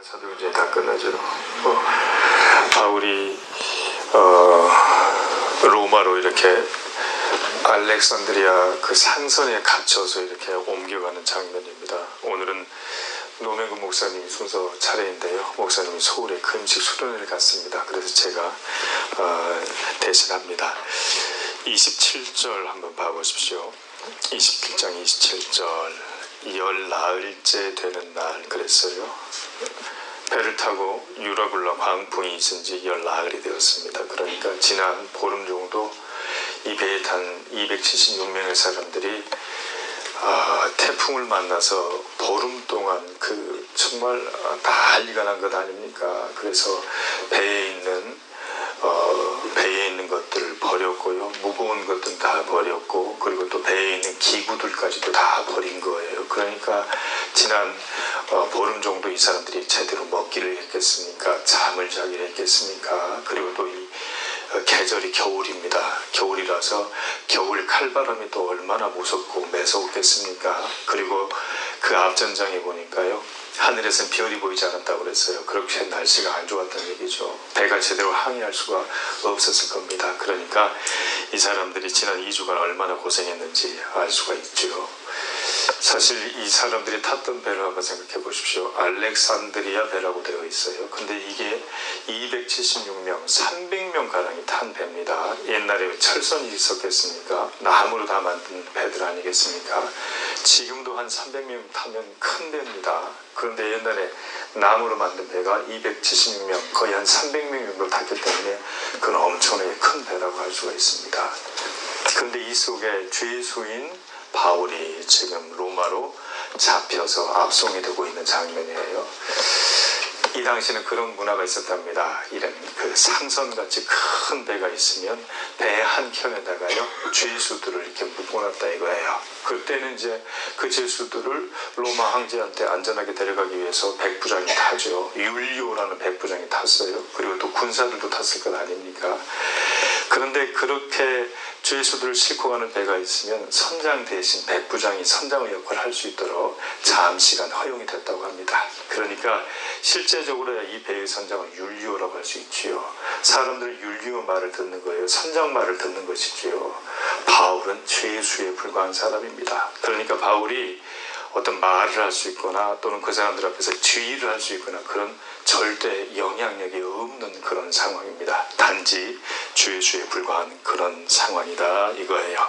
사도행전이 다 끝나죠. 바울이 로마로 이렇게 알렉산드리아 그 상선에 갇혀서 이렇게 옮겨가는 장면입니다. 오늘은 노명근 목사님이 순서 차례인데요. 목사님이 서울에 금식 수련회를 갔습니다. 그래서 제가 대신합니다. 27절 한번 봐보십시오. 27장 27절 열나흘째 되는 날 그랬어요. 배를 타고 유라굴라 광풍이 있은 지 열나흘이 되었습니다. 그러니까 지난 보름 정도 이 배에 탄 276명의 사람들이 태풍을 만나서 보름 동안 그 정말 난리가 난 것 아닙니까? 그래서 배에 있는 것들을 버렸고요. 무거운 것들은 다 버렸고, 그리고 또 배에 있는 기구들까지도 다 버린 거예요. 그러니까 지난 보름 정도 이 사람들이 제대로 먹기를 했겠습니까? 잠을 자기를 했겠습니까? 그리고 또 이 계절이 겨울입니다. 겨울이라서 겨울 칼바람이 또 얼마나 무섭고 매서웠겠습니까? 그리고 그 앞전장에 보니까요, 하늘에서는 별이 보이지 않았다고 그랬어요. 그렇게 날씨가 안 좋았다는 얘기죠. 배가 제대로 항해할 수가 없었을 겁니다. 그러니까 이 사람들이 지난 2주간 얼마나 고생했는지 알 수가 있죠. 사실 이 사람들이 탔던 배를 한번 생각해 보십시오. 알렉산드리아 배라고 되어 있어요. 근데 이게 276명, 300명 가량이 탄 배입니다. 옛날에 철선이 있었겠습니까? 나무로 다 만든 배들 아니겠습니까? 지금도 한 300명 타면 큰 배입니다. 그런데 옛날에 나무로 만든 배가 276명, 거의 한 300명 정도 탔기 때문에 그건 엄청나게 큰 배라고 할 수가 있습니다. 그런데 이 속에 죄수인 바울이 지금 로마로 잡혀서 압송이 되고 있는 장면이에요. 이 당시에는 그런 문화가 있었답니다. 이런 그 상선같이 큰 배가 있으면 배 한 켠에다가요 죄수들을 이렇게 묶어놨다 이거예요. 그때는 이제 그 죄수들을 로마 황제한테 안전하게 데려가기 위해서 백부장이 타죠. 율리오라는 백부장이 탔어요. 그리고 또 군사들도 탔을 것 아닙니까? 그런데 그렇게 죄수들을 싣고 가는 배가 있으면 선장 대신 백부장이 선장의 역할을 할 수 있도록 잠시간 허용이 됐다고 합니다. 그러니까 실제적으로 이 배의 선장은 율리오라고 할 수 있지요. 사람들은 율리오 말을 듣는 거예요. 선장 말을 듣는 것이지요. 바울은 죄수에 불과한 사람입니다. 그러니까 바울이 어떤 말을 할 수 있거나 또는 그 사람들 앞에서 지휘를 할 수 있거나 그런 절대 영향력이 없는 그런 상황입니다. 단지 죄수에 불과한 그런 상황이다 이거예요.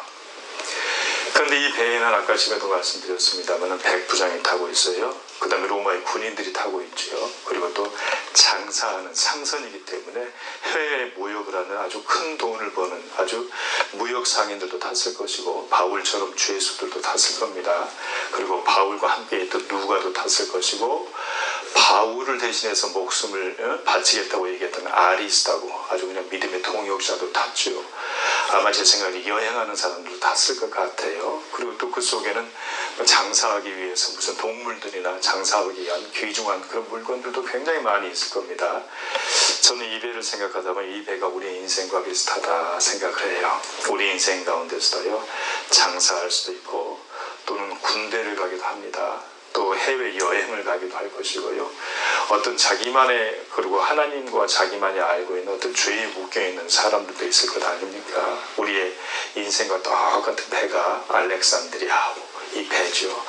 그런데 이 배에는 아까 집에도 말씀드렸습니다만 백부장이 타고 있어요. 그 다음에 로마의 군인들이 타고 있죠. 그리고 또 장사하는 상선이기 때문에 해외에 무역을 하는 아주 큰 돈을 버는 아주 무역 상인들도 탔을 것이고 바울처럼 죄수들도 탔을 겁니다. 그리고 바울과 함께 있던 누가도 탔을 것이고 바울을 대신해서 목숨을 바치겠다고 얘기했던 아리스다고 아주 그냥 믿음의 동역자도 탔죠. 아마 제 생각에 여행하는 사람들도 탔을 것 같아요. 그리고 또 그 속에는 장사하기 위해서 무슨 동물들이나 장사하기 위한 귀중한 그런 물건들도 굉장히 많이 있을 겁니다. 저는 이 배를 생각하다 보면 이 배가 우리 인생과 비슷하다 생각을 해요. 우리 인생 가운데서도요, 장사할 수도 있고 또는 군대를 가기도 합니다. 또 해외 여행을 가기도 할 것이고요. 어떤 자기만의 그리고 하나님과 자기만이 알고 있는 어떤 죄에 묶여있는 사람들도 있을 것 아닙니까? 우리의 인생과 똑같은 배가 알렉산드리아 이 배죠.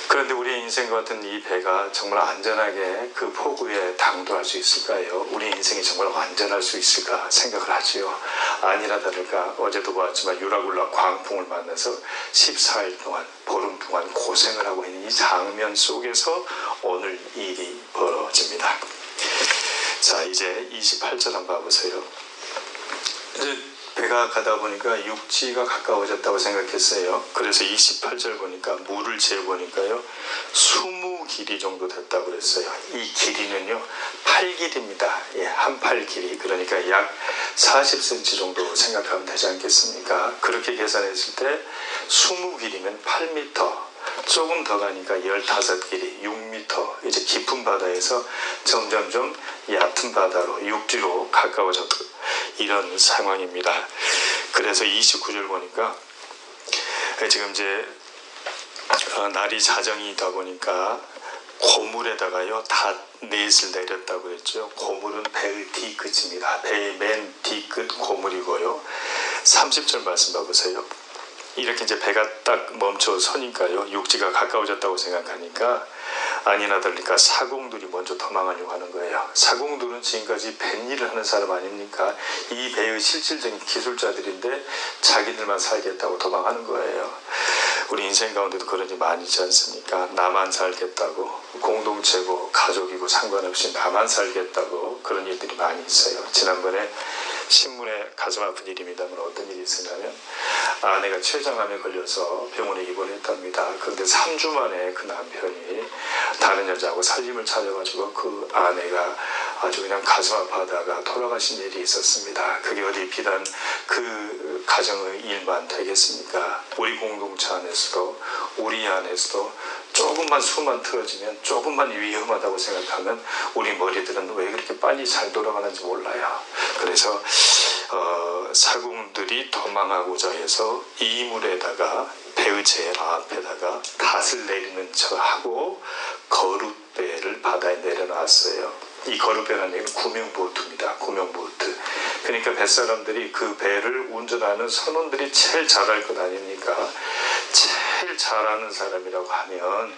그런데 우리의 인생 같은 이 배가 정말 안전하게 그 폭우에 당도할 수 있을까요? 우리 인생이 정말 완전할 수 있을까 생각을 하지요. 아니나 다를까 어제도 보았지만 유라굴라 광풍을 만나서 14일 동안 보름 동안 고생을 하고 있는 이 장면 속에서 오늘 일이 벌어집니다. 자, 이제 28절 한번 봐보세요. 이제 배가 가다 보니까 육지가 가까워졌다고 생각했어요. 그래서 28절 보니까 물을 재보니까요 20길이 정도 됐다고 그랬어요. 이 길이는요 8길입니다. 예, 한 팔 길이. 그러니까 약 40cm 정도 생각하면 되지 않겠습니까? 그렇게 계산했을 때 20길이면 8m, 조금 더 가니까 15길이 6m, 이제 깊은 바다에서 점점점 얕은 바다로 육지로 가까워졌고 이런 상황입니다. 그래서 29절 보니까 지금 이제 날이 자정이다 보니까 고물에다가요 다 넷을 내렸다고 했죠. 고물은 배의 뒤끝입니다. 배의 맨 뒤끝 고물이고요. 30절 말씀 봐보세요. 이렇게 이제 배가 딱 멈춰 서니까요, 육지가 가까워졌다고 생각하니까 아니나 다를까 사공들이 먼저 도망하려고 하는 거예요. 사공들은 지금까지 뱃일을 하는 사람 아닙니까? 이 배의 실질적인 기술자들인데 자기들만 살겠다고 도망하는 거예요. 우리 인생 가운데도 그런 일이 많이 있지 않습니까? 나만 살겠다고, 공동체고 가족이고 상관없이 나만 살겠다고 그런 일들이 많이 있어요. 지난번에 신문에 가슴 아픈 일입니다만 어떤 일이 있었냐면, 아내가 췌장암에 걸려서 병원에 입원했답니다. 그런데 3주 만에 그 남편이 다른 여자하고 살림을 차려가지고 그 아내가 아주 그냥 가슴 아파하다가 돌아가신 일이 있었습니다. 그게 어디 비단 그 가정의 일만 되겠습니까? 우리 공동체 안에서도, 우리 안에서도 조금만 수만 틀어지면, 조금만 위험하다고 생각하면 우리 머리들은 왜 그렇게 빨리 잘 돌아가는지 몰라요. 그래서 사공들이 도망하고자 해서 이물에다가 배의 제일 앞에다가 닷을 내리는 척하고 거룻배를 바다에 내려놨어요. 이 거룻배라는 얘기는 구명보트입니다. 구명보트. 그러니까 뱃사람들이 그 배를 운전하는 선원들이 제일 잘할 것 아닙니까? 제일 잘하는 사람이라고 하면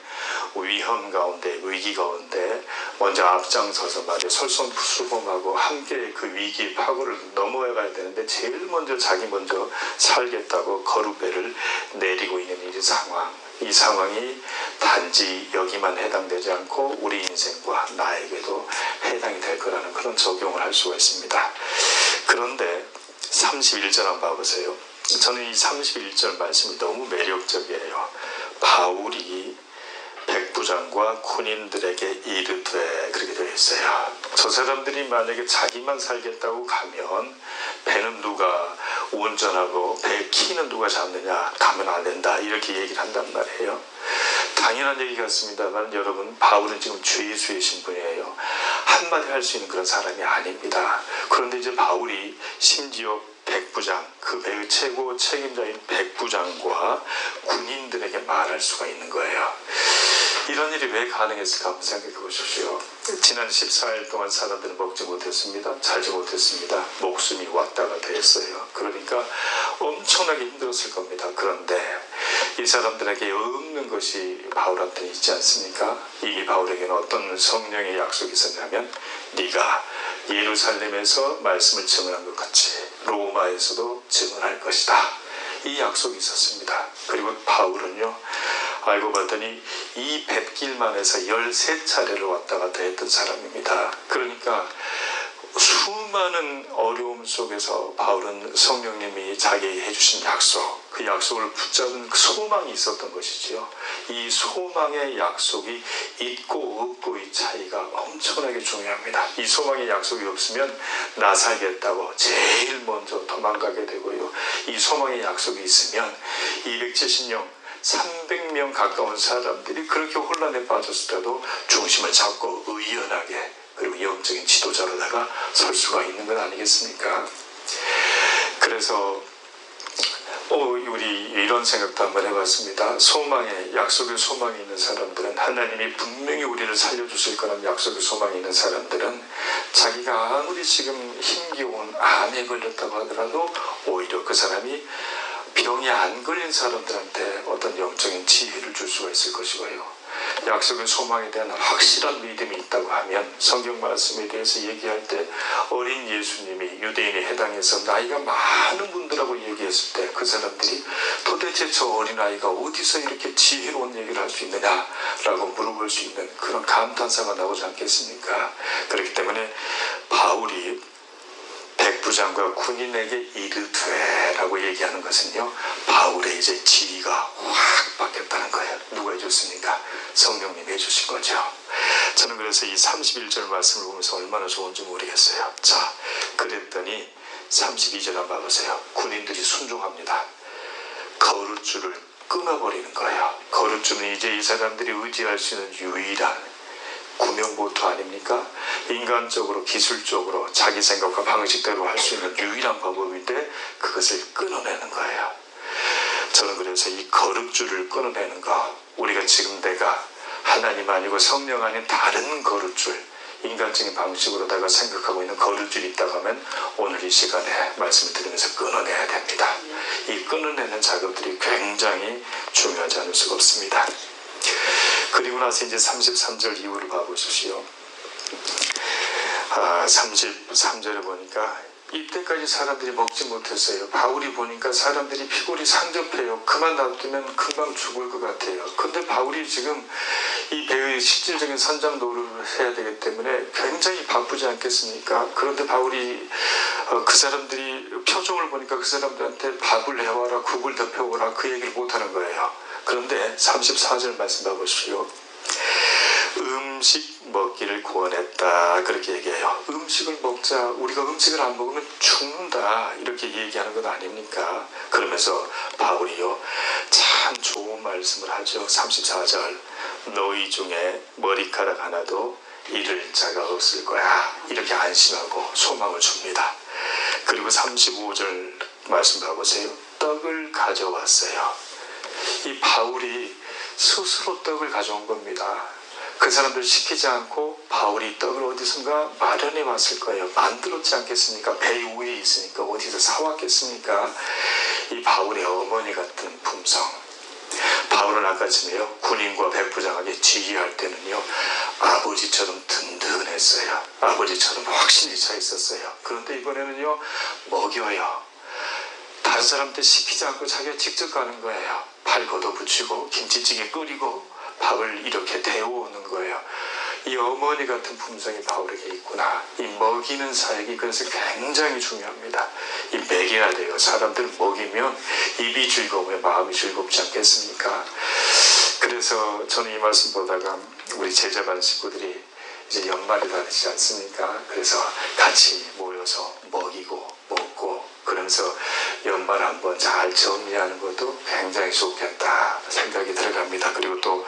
위험 가운데, 위기 가운데 먼저 앞장서서 말이야 솔선수범하고 함께 그 위기의 파고를 넘어가야 되는데 제일 먼저 자기 먼저 살겠다고 거룻배를 내리고 있는 이 상황. 이 상황이 단지 여기만 해당되지 않고 우리 인생과 나에게도 해당이 될 거라는 그런 적용을 할 수가 있습니다. 그런데 31절 한번 봐보세요. 저는 이 31절 말씀이 너무 매력적이에요. 바울이 백부장과 군인들에게 이르되, 그렇게 되어 있어요. 저 사람들이 만약에 자기만 살겠다고 가면 배는 누가 운전하고 배 키는 누가 잡느냐, 가면 안 된다, 이렇게 얘기를 한단 말이에요. 당연한 얘기 같습니다만 여러분, 바울은 지금 죄수의 신분이에요. 한마디 할 수 있는 그런 사람이 아닙니다. 그런데 이제 바울이 심지어 백부장, 그 배의 최고 책임자인 백부장과 군인들에게 말할 수가 있는 거예요. 이런 일이 왜 가능했을까 한번 생각해 보십시오. 지난 14일 동안 사람들은 먹지 못했습니다. 자지 못했습니다. 목숨이 왔다 갔다 했어요. 그러니까 엄청나게 힘들었을 겁니다. 그런데 이 사람들에게 없는 것이 바울한테 있지 않습니까? 이 바울에게는 어떤 성령의 약속이 있었냐면, 네가 예루살렘에서 말씀을 증언한 것 같이 로마에서도 증언할 것이다. 이 약속이 있었습니다. 그리고 바울은요, 알고 봤더니 이 뱃길만 해서 13차례를 왔다 갔다 했던 사람입니다. 그러니까 수많은 어려움 속에서 바울은 성령님이 자기에게 해주신 약속, 그 약속을 붙잡은 그 소망이 있었던 것이지요. 이 소망의 약속이 있고 없고의 차이가 엄청나게 중요합니다. 이 소망의 약속이 없으면 나 살겠다고 제일 먼저 도망가게 되고요. 이 소망의 약속이 있으면 270명 300명 가까운 사람들이 그렇게 혼란에 빠졌을 때도 중심을 잡고 의연하게, 그리고 영적인 지도자로다가 설 수가 있는 건 아니겠습니까? 그래서 우리 이런 생각도 한번 해봤습니다. 소망에, 약속의 소망이 있는 사람들은, 하나님이 분명히 우리를 살려주실 거라는 약속의 소망이 있는 사람들은 자기가 아무리 지금 힘겨운 암에 걸렸다고 하더라도 오히려 그 사람이 병이 안 걸린 사람들한테 어떤 영적인 지혜를 줄 수가 있을 것이고요. 약속의 소망에 대한 확실한 믿음이 있다고 하면 성경 말씀에 대해서 얘기할 때 어린 예수님이 유대인에 해당해서 나이가 많은 분들하고 얘기했을 때 그 사람들이 도대체 저 어린아이가 어디서 이렇게 지혜로운 얘기를 할 수 있느냐라고 물어볼 수 있는 그런 감탄사가 나오지 않겠습니까? 그렇기 때문에 바울이 백부장과 군인에게 이르되 라고 얘기하는 것은요, 바울의 이제 지위가 확 바뀌었다는 거예요. 누가 해줬습니까? 성령님이 해주신 거죠. 저는 그래서 이 31절 말씀을 보면서 얼마나 좋은지 모르겠어요. 자, 그랬더니 32절 한번 봐보세요. 군인들이 순종합니다. 거룻줄을 끊어버리는 거예요. 거룻줄은 이제 이 사람들이 의지할 수 있는 유일한 구명보트 아닙니까? 인간적으로, 기술적으로 자기 생각과 방식대로 할 수 있는 유일한 방법인데 그것을 끊어내는 거예요. 저는 그래서 이 거룩줄을 끊어내는 거, 우리가 지금 내가 하나님 아니고 성령 아닌 다른 거룩줄, 인간적인 방식으로다가 생각하고 있는 거룩줄이 있다고 하면 오늘 이 시간에 말씀을 드리면서 끊어내야 됩니다. 이 끊어내는 작업들이 굉장히 중요하지 않을 수가 없습니다. 그리고 나서 이제 33절 이후를 봐보십시오. 33절에 보니까 이때까지 사람들이 먹지 못했어요. 바울이 보니까 사람들이 피골이 상접해요. 그만 놔두면 금방 죽을 것 같아요. 근데 바울이 지금 이 배의 실질적인 선장 노릇을 해야 되기 때문에 굉장히 바쁘지 않겠습니까? 그런데 바울이 그 사람들이 표정을 보니까 그 사람들한테 밥을 해와라, 국을 덮여오라 그 얘기를 못하는 거예요. 그런데 34절 말씀 봐보십시오. 음식 먹기를 구원했다 그렇게 얘기해요. 음식을 먹자, 우리가 음식을 안 먹으면 죽는다 이렇게 얘기하는 것 아닙니까? 그러면서 바울이요 참 좋은 말씀을 하죠. 34절 너희 중에 머리카락 하나도 잃을 자가 없을 거야 이렇게 안심하고 소망을 줍니다. 그리고 35절 말씀 봐보세요. 떡을 가져왔어요. 이 바울이 스스로 떡을 가져온 겁니다. 그 사람들 시키지 않고 바울이 떡을 어디선가 마련해 왔을 거예요. 만들었지 않겠습니까? 배 위에 있으니까 어디서 사왔겠습니까? 이 바울의 어머니 같은 품성. 바울은 아까쯤에요 군인과 백부장에게 지휘할 때는요 아버지처럼 든든했어요. 아버지처럼 확신이 차 있었어요. 그런데 이번에는요 먹여요. 다른 사람한테 시키지 않고 자기가 직접 가는 거예요. 발 걷어붙이고 김치찌개 끓이고 밥을 이렇게 데워오는 거예요. 이 어머니 같은 품성이 바울에게 있구나. 이 먹이는 사역이 그래서 굉장히 중요합니다. 이 먹여야 돼요. 사람들 먹이면 입이 즐거우면 마음이 즐겁지 않겠습니까? 그래서 저는 이 말씀 보다가 우리 제자반 식구들이 이제 연말이 다르지 않습니까? 그래서 같이 모여서 먹이고 먹고 그러면서 연말 한번 잘 정리하는 것도 굉장히 좋겠다 생각이 들어갑니다. 그리고 또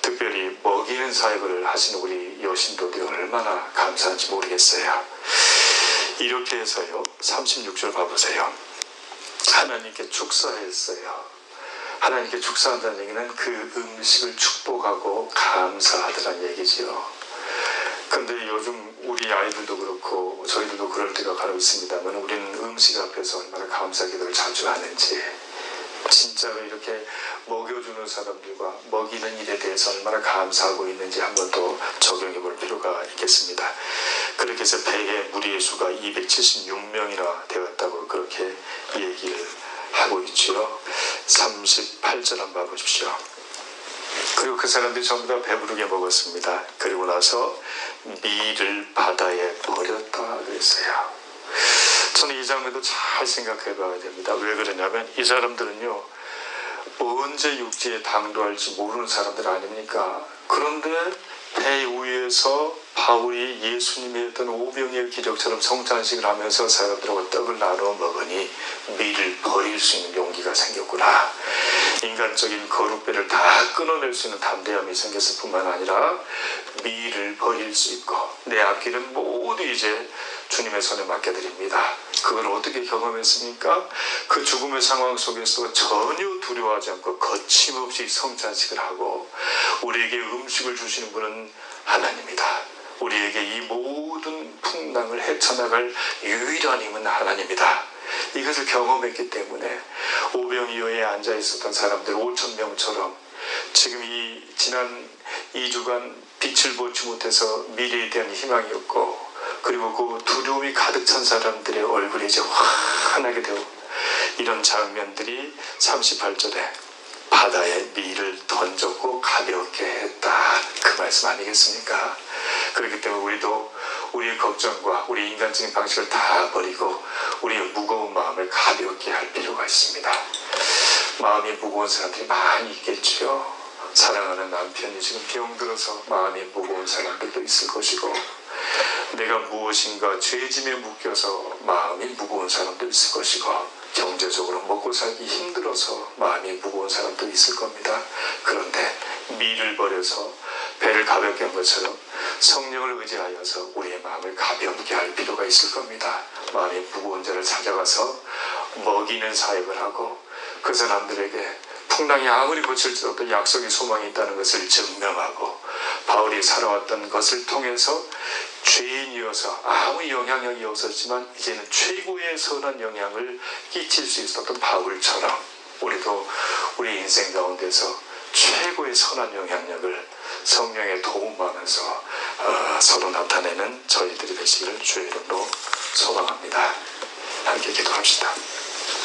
특별히 먹이는 사역을 하시는 우리 여신도들이 얼마나 감사한지 모르겠어요. 이렇게 해서요 36절 봐보세요. 하나님께 축사했어요. 하나님께 축사한다는 얘기는 그 음식을 축복하고 감사하더란 얘기지요. 근데 요즘 우리 아이들도 그렇고 저희들도 그럴 때가 간혹 있습니다만 우리는 음식 앞에서 얼마나 감사 기도를 자주 하는지 진짜로 이렇게 먹여주는 사람들과 먹이는 일에 대해서 얼마나 감사하고 있는지 한번 더 적용해 볼 필요가 있겠습니다. 그렇게 해서 배에 무리의 수가 276명이나 되었다고 그렇게 얘기를 하고 있죠. 38절 한번 봐보십시오. 그리고 그 사람들이 전부 다 배부르게 먹었습니다. 그리고 나서 밀을 바다에 버렸다 그랬어요. 저는 이 장면도 잘 생각해 봐야 됩니다. 왜 그러냐면 이 사람들은요 언제 육지에 당도할지 모르는 사람들 아닙니까? 그런데 배 위에서 바울이 예수님이 했던 오병이의 기적처럼 성찬식을 하면서 사람들하고 떡을 나눠 먹으니 밀을 버릴 수 있는 용기가 생겼구나. 인간적인 거룩배를 다 끊어낼 수 있는 담대함이 생겼을 뿐만 아니라 밀을 버릴 수 있고 내 앞길은 모두 이제 주님의 손에 맡겨드립니다. 그걸 어떻게 경험했습니까? 그 죽음의 상황 속에서 전혀 두려워하지 않고 거침없이 성찬식을 하고 우리에게 음식을 주시는 분은 하나님이다. 우리에게 이 모든 풍랑을 헤쳐나갈 유일한 힘은 하나님이다. 이것을 경험했기 때문에 오병이어에 앉아 있었던 사람들 5,000명처럼 지금 이 지난 2주간 빛을 보지 못해서 미래에 대한 희망이 없고 그리고 그 두려움이 가득 찬 사람들의 얼굴이 이제 환하게 되고 이런 장면들이 38절에 바다에 밀을 던졌고 가볍게 했다. 그 말씀 아니겠습니까? 그렇기 때문에 우리도 우리의 걱정과 우리 인간적인 방식을 다 버리고 우리의 무거운 마음을 가볍게 할 필요가 있습니다. 마음이 무거운 사람들이 많이 있겠죠. 사랑하는 남편이 지금 병들어서 마음이 무거운 사람들도 있을 것이고 내가 무엇인가 죄짐에 묶여서 마음이 무거운 사람도 있을 것이고 경제적으로 먹고 살기 힘들어서 마음이 무거운 사람도 있을 겁니다. 그런데 밀을 버려서 배를 가볍게 한 것처럼 성령을 의지하여서 우리의 마음을 가볍게 할 필요가 있을 겁니다. 마음이 무거운 자를 찾아가서 먹이는 사역을 하고 그 사람들에게 풍랑이 아무리 거칠지라도 약속의 소망이 있다는 것을 증명하고 바울이 살아왔던 것을 통해서 죄인이어서 아무 영향력이 없었지만 이제는 최고의 선한 영향을 끼칠 수 있었던 바울처럼 우리도 우리 인생 가운데서 최고의 선한 영향력을 성령의 도움받으면서 서로 나타내는 저희들이 되시기를 주의 이름으로 소망합니다. 함께 기도합시다.